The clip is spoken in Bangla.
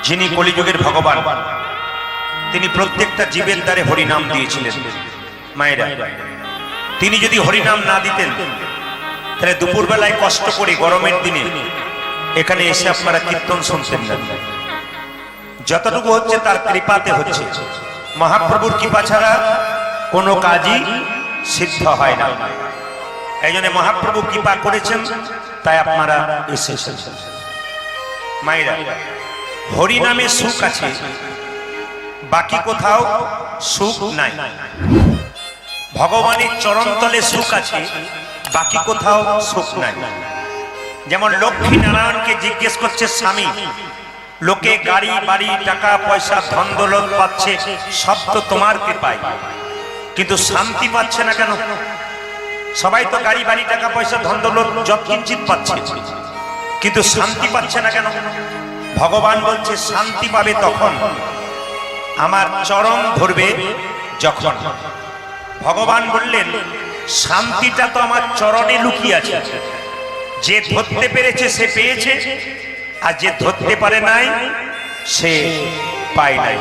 যিনি কলিযুগের ভগবান, তিনি প্রত্যেকটা জীবের দ্বারে হরিনাম দিয়েছিলেন। মায়েরা, তিনি যদি হরিনাম না দিতেন তাহলে দুপুরবেলায় কষ্ট করে গরমের দিনে এখানে এসে আপনারা কীর্তন শুনতেন না। যতটুকু হচ্ছে তার কৃপাতে হচ্ছে। মহাপ্রভুর কৃপা ছাড়া কোনো কাজই সিদ্ধ হয় না। এই জন্য মহাপ্রভু কৃপা করেছেন, তাই আপনারা এসেছেন। মায়েরা, হরিনামে সুখ আছে, বাকি কোথাও সুখ নাই। ভগবানের চরণতলে সুখ আছে, বাকি কোথাও সুখ নাই। যেমন লক্ষ্মী নারায়ণকে জিজ্ঞেস করছে স্বামী, লোকে গাড়ি বাড়ি টাকা পয়সা ধন দৌলত পাচ্ছে, সব তো তোমার কৃপায়, কিন্তু শান্তি পাচ্ছে না কেন? সবাই তো গাড়ি বাড়ি টাকা পয়সা ধন দৌলত যৎকিঞ্চিৎ পাচ্ছে, কিন্তু শান্তি পাচ্ছে না কেন? ভগবান বলছে শান্তি পাবে তখন আমার চরণ ধরবে যখন। ভগবান বললেন শান্তিটা তো আমার চরণে লুকিয়ে আছে। যে ধরতে পেরেছে সে পেয়েছে, আর যে ধরতে পারে নাই সে পায় নাই।